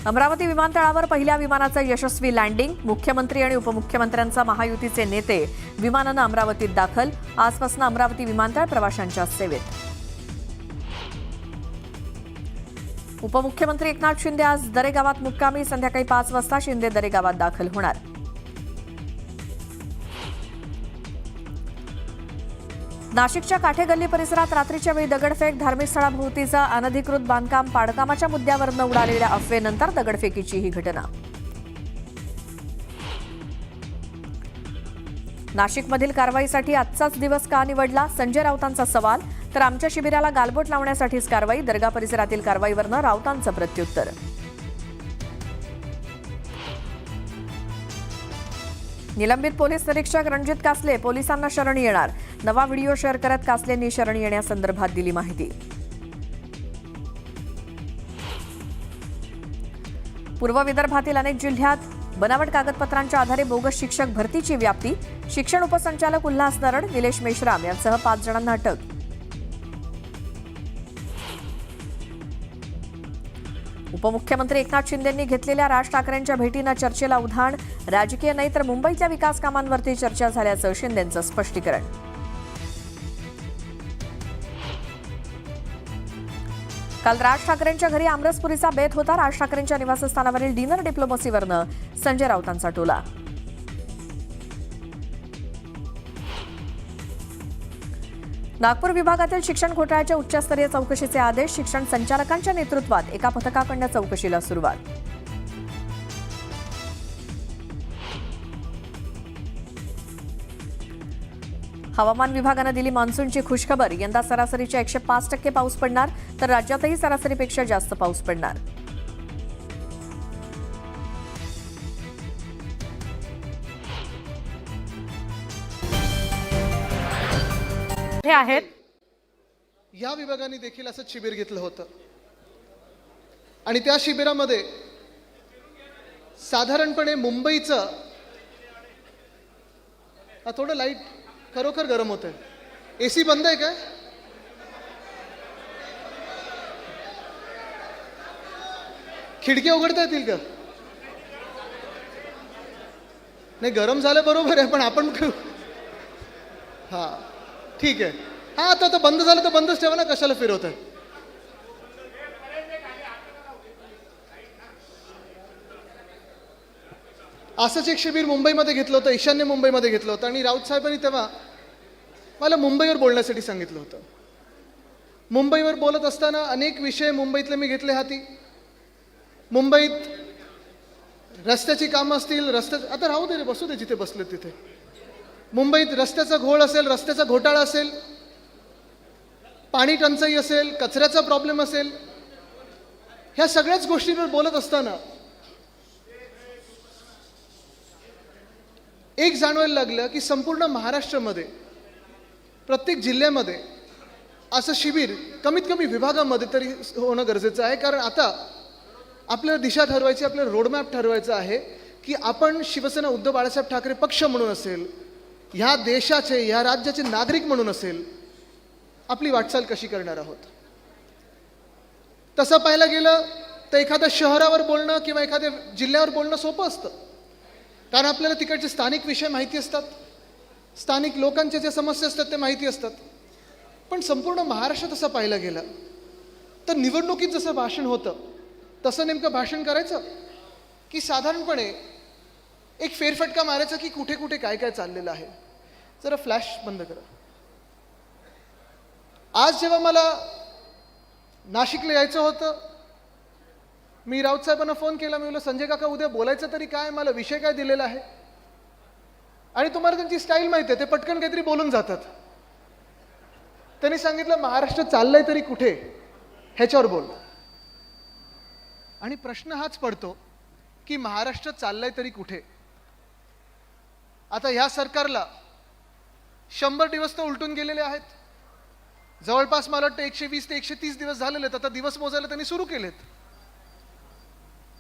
अमरावती विमानतळावर पहिल्या विमानाचं यशस्वी लँडिंग. मुख्यमंत्री आणि उपमुख्यमंत्र्यांचा महायुतीचे नेते विमानानं अमरावतीत दाखल. आजपासून अमरावती विमानतळ प्रवाशांच्या सेवेत. उपमुख्यमंत्री एकनाथ शिंदे आज दरेगावात मुक्कामी. संध्याकाळी 5 वाजता शिंदे दरेगावात दाखल होणार. नाशिकच्या काठेगल्ली परिसरात रात्रीच्या वेळी दगडफेक. धार्मिक स्थळाभोवतीचं अनधिकृत बांधकाम. पाडकामाच्या मुद्द्यावरून उडालेल्या अफवेनंतर दगडफेकीची ही घटना. नाशिकमधील कारवाईसाठी आजचाच दिवस का निवडला? संजय राऊतांचा सवाल. तर आमच्या शिबिराला गालबोट लावण्यासाठीच कारवाई. दर्गा परिसरातील कारवाईवरनं राऊतांचं प्रत्युत्तर. निलंबित पोलीस निरीक्षक रणजित कासले पोलिसांना शरण येणार. नवा व्हिडिओ शेअर करत कासलेंनी शरण येण्यासंदर्भात दिली माहिती. पूर्व विदर्भातील अनेक जिल्ह्यात बनावट कागदपत्रांच्या आधारे बोगस शिक्षक भरतीची व्याप्ती. शिक्षण उपसंचालक उल्हास नरड, निलेश मेश्राम यांसह 5 जणांना अटक. उपमुख्यमंत्री एकनाथ शिंदेंनी घेतलेल्या राज ठाकरेंच्या भेटीनं चर्चेला उधाण. राजकीय नाही तर मुंबईतल्या विकास कामांवरती चर्चा झाल्याचं शिंदेंचं स्पष्टीकरण. काल राज ठाकरेंच्या घरी आमरसपुरीचा बेत होता. राज ठाकरेंच्या निवासस्थानावरील डिनर डिप्लोमसीवरनं संजय राऊतांचा टोला. नागपूर विभागातील शिक्षण घोटाळ्याच्या उच्चस्तरीय चौकशीचे आदेश. शिक्षण संचालकांच्या नेतृत्वात एका पथकाकडून चौकशीला सुरुवात. हवामान विभागानं दिली मान्सूनची खुशखबर. यंदा सरासरीच्या 105% पाऊस पडणार, तर राज्यातही सरासरीपेक्षा जास्त पाऊस पडणार. हे आहेत या विभागाने देखील असं शिबिर घेतलं होतं आणि त्या शिबिरामध्ये साधारणपणे मुंबईचं थोडं लाईट खरोखर गरम होतंय. एसी बंद आहे काय? खिडकी उघडता येतील का? नाही, गरम झालं बरोबर आहे, पण आपण हा ठीक आहे. हा आता बंद झालं तर बंदच ठेवा ना, कशाला फिरवत आहे? असंच एक शिबिर मुंबईमध्ये घेतलं होतं, ईशान्य मुंबईमध्ये घेतलं होतं आणि राऊत साहेबांनी तेव्हा मला मुंबईवर बोलण्यासाठी सांगितलं होतं. मुंबईवर बोलत असताना अनेक विषय मुंबईतले मी घेतले हाती. मुंबईत रस्त्याची कामं असतील, आता राहू दे रे, बसू दे जिथे बसले तिथे. मुंबईत रस्त्याचा घोळ असेल, रस्त्याचा घोटाळा असेल, पाणी टंचाई असेल, कचऱ्याचा प्रॉब्लेम असेल, ह्या सगळ्याच गोष्टींवर बोलत असताना एक जाणवायला लागलं की संपूर्ण महाराष्ट्रामध्ये प्रत्येक जिल्ह्यामध्ये असं शिबिर कमीत कमी विभागामध्ये तरी होणं गरजेचं आहे. कारण आता आपल्याला दिशा ठरवायची, आपल्याला रोडमॅप ठरवायचा आहे की आपण शिवसेना उद्धव बाळासाहेब ठाकरे पक्ष म्हणून असेल, ह्या देशाचे, ह्या राज्याचे नागरिक म्हणून असेल, आपली वाटचाल कशी करणार आहोत. तसं पाहायला गेलं तर एखाद्या शहरावर बोलणं किंवा एखाद्या जिल्ह्यावर बोलणं सोपं असतं, कारण आपल्याला तिकडचे स्थानिक विषय माहिती असतात, स्थानिक लोकांच्या ज्या समस्या असतात ते माहिती असतात. पण संपूर्ण महाराष्ट्र तसं पाहायला गेलं तर निवडणुकीत जसं भाषण होतं तसं नेमकं भाषण करायचं की साधारणपणे एक फेरफटका मारायचा की कुठे कुठे काय काय चाललेलं आहे. जरा फ्लॅश बंद करा. आज जेव्हा मला नाशिकला यायचं होतं, मी राऊत साहेबांना फोन केला. मी म्हटलं, संजय काका उद्या बोलायचं तरी काय, मला विषय काय दिलेला आहे? आणि तुम्हाला त्यांची स्टाईल माहिती आहे, ते पटकन काहीतरी बोलून जातात. त्यांनी सांगितलं, महाराष्ट्र चाललंय तरी कुठे, ह्याच्यावर बोल. आणि प्रश्न हाच पडतो की महाराष्ट्र चाललंय तरी कुठे. आता ह्या सरकारला 100 दिवस तर उलटून गेलेले आहेत. जवळपास मला वाटतं 120 ते 130 दिवस झालेले आहेत. आता दिवस मोजायला त्यांनी सुरू केलेत.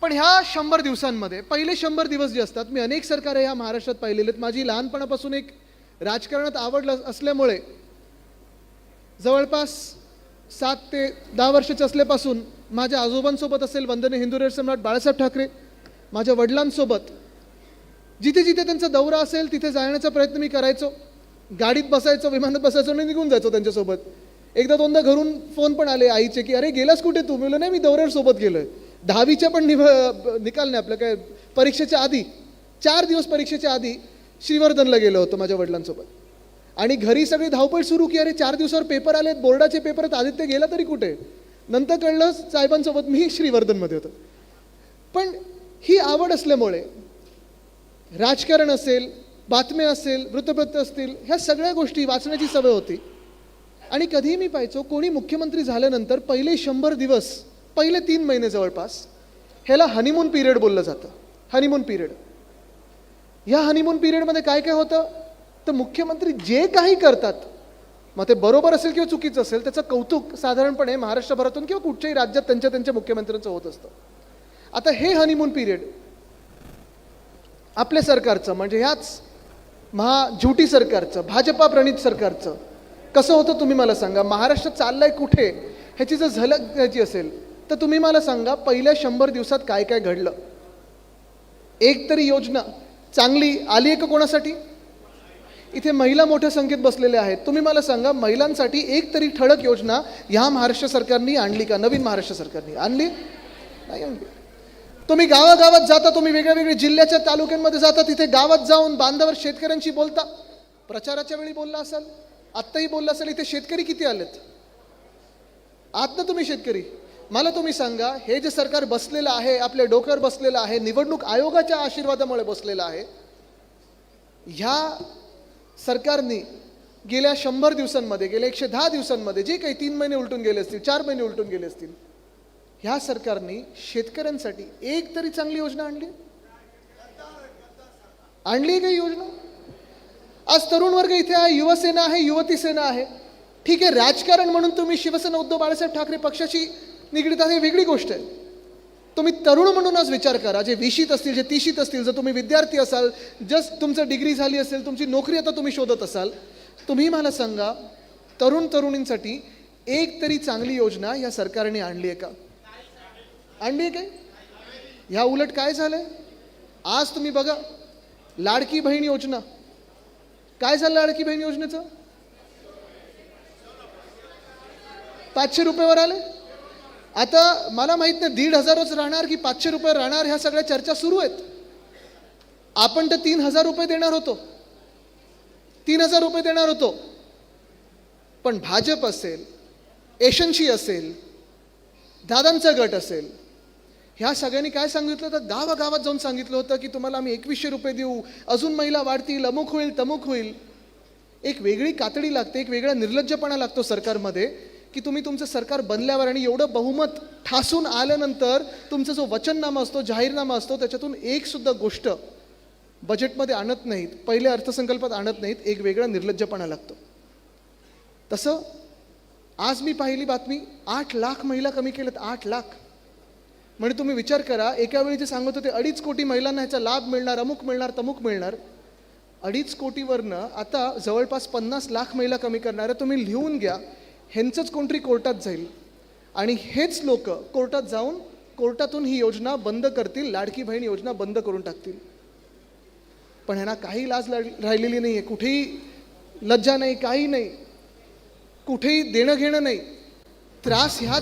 पण ह्या 100 दिवसांमध्ये पहिले 100 दिवस जे असतात, मी अनेक सरकार ह्या महाराष्ट्रात पाहिलेले आहेत. माझी लहानपणापासून एक राजकारणात आवड असल्यामुळे जवळपास 7 ते 10 वर्षाचे असल्यापासून माझ्या आजोबांसोबत असेल वंदनीय हिंदू सम्राट बाळासाहेब ठाकरे, माझ्या वडिलांसोबत जिथे जिथे त्यांचा दौरा असेल तिथे जाण्याचा प्रयत्न मी करायचो. गाडीत बसायचो, विमानात बसायचो आणि निघून जायचो त्यांच्यासोबत. एकदा दोनदा घरून फोन पण आले आईचे की अरे गेलास कुठे तू? मी म्हणलं नाही, मी दौऱ्यावर सोबत गेलोय. 10वीच्या पण निकाल नाही आपलं काय, परीक्षेच्या आधी 4 दिवस परीक्षेच्या आधी श्रीवर्धनला गेलो होतो माझ्या वडिलांसोबत. आणि घरी सगळी धावपळ सुरू की अरे 4 दिवसावर पेपर आलेत, बोर्डाचे पेपर आहेत, आदित्य गेला तरी कुठे? नंतर कळलं साहेबांसोबत मी श्रीवर्धनमध्ये होतो. पण ही आवड असल्यामुळे राजकारण असेल, बातम्या असेल, वृत्तपत्र असतील, ह्या सगळ्या गोष्टी वाचण्याची सवय होती. आणि कधीही मी पाहायचो कोणी मुख्यमंत्री झाल्यानंतर पहिले 100 दिवस, पहिले 3 महिने जवळपास ह्याला हनीमून पिरियड बोललं जातं. Honeymoon period. ह्या हनीमून पिरियडमध्ये काय काय होतं तर मुख्यमंत्री जे काही करतात, मग ते बरोबर असेल किंवा चुकीचं असेल, त्याचं कौतुक साधारणपणे महाराष्ट्रभरातून किंवा कुठच्याही राज्यात त्यांच्या मुख्यमंत्र्यांचं होत असतं. आता हे हनीमून पिरियड आपल्या सरकारचं म्हणजे ह्याच झुटी सरकारचं, भाजपा प्रणित सरकारचं कसं होतं तुम्ही मला सांगा. महाराष्ट्र चाललाय कुठे ह्याची जर झलक द्यायची असेल तर तुम्ही मला सांगा पहिल्या 100 दिवसात काय काय घडलं. एक तरी योजना चांगली आली आहे का कोणासाठी? इथे महिला मोठ्या संख्येत बसलेल्या आहेत. तुम्ही मला सांगा महिलांसाठी एक तरी ठळक योजना ह्या महाराष्ट्र सरकारने आणली का? नवीन महाराष्ट्र सरकारने आणली नाही आणली. तुम्ही गावागावात जाता, तुम्ही वेगळ्या जिल्ह्याच्या तालुक्यांमध्ये जाता, तिथे गावात जाऊन बांधावर शेतकऱ्यांशी बोलता. प्रचाराच्या वेळी बोलला असाल, आत्ताही बोलला असाल. इथे शेतकरी किती आलेत? आत ना तुम्ही शेतकरी? मला तुम्ही सांगा हे जे सरकार बसलेलं आहे, आपल्या डोक्यावर बसलेलं आहे, निवडणूक आयोगाच्या आशीर्वादामुळे बसलेलं आहे, ह्या सरकारने गेल्या 100 दिवसांमध्ये, गेल्या 110 दिवसांमध्ये जे काही 3 महिने उलटून गेले असतील, 4 महिने उलटून गेले असतील, ह्या सरकारने शेतकऱ्यांसाठी एक तरी चांगली योजना आणली? आणली काही योजना? आज तरुण वर्ग इथे आहे, युवसेना आहे, युवती सेना आहे. ठीक आहे, राजकारण म्हणून तुम्ही शिवसेना उद्धव बाळासाहेब ठाकरे पक्षाशी निगडीत आहे, वेगळी गोष्ट आहे. तुम्ही तरुण म्हणून आज विचार करा, जे 20शीत असतील, जे 30शीत असतील, जर तुम्ही विद्यार्थी असाल, जस्ट तुमचं डिग्री झाली असेल, तुमची नोकरी आता तुम्ही शोधत असाल, तुम्ही मला सांगा तरुणींसाठी एक तरी चांगली योजना या सरकारने आणली आहे का? आणली आहे काय? ह्या उलट काय झालंय आज तुम्ही बघा. लाडकी बहीण योजना काय झालं? लाडकी बहीण योजनेचं 500 रुपयावर आले. आता मला माहित नाही 1,500च राहणार की 500 रुपये राहणार, ह्या सगळ्या चर्चा सुरू आहेत. आपण तर 3,000 रुपये देणार होतो, 3,000 रुपये देणार होतो. पण भाजप असेल, एशनशी असेल, दादांचा गट असेल, ह्या सगळ्यांनी काय सांगितलं होतं? गावागावात जाऊन सांगितलं होतं की तुम्हाला आम्ही 2100 रुपये देऊ, अजून महिला वाढतील, अमुक होईल, तमुक होईल. एक वेगळी कातडी लागते, एक वेगळा निर्लज्जपणा लागतो सरकारमध्ये की तुम्ही तुमचं सरकार बनल्यावर आणि एवढं बहुमत ठासून आल्यानंतर तुमचा जो वचननामा असतो, जाहीरनामा असतो, त्याच्यातून एक सुद्धा गोष्ट बजेटमध्ये आणत नाहीत, पहिल्या अर्थसंकल्पात आणत नाहीत. एक वेगळा निर्लज्जपणा लागतो. तसं आज मी पाहिली बातमी, 8 लाख महिला कमी केल्यात. 8 लाख म्हणजे तुम्ही विचार करा, एका वेळी जे सांगत होते 2.5 कोटी महिलांना ह्याचा लाभ मिळणार, अमुक मिळणार, तमुक मिळणार, 2.5 कोटीवरनं आता जवळपास 50 लाख महिला कमी करणार आहे. तुम्ही लिहून घ्या, ह्यांचंच कोणतरी कोर्टात जाईल आणि हेच लोक कोर्टात जाऊन कोर्टातून ही योजना बंद करतील, लाडकी बहीण योजना बंद करून टाकतील. पण ह्यांना काही लाज राहिलेली नाही आहे, कुठेही लज्जा नाही, काही नाही, कुठेही देणं घेणं नाही. त्रास ह्या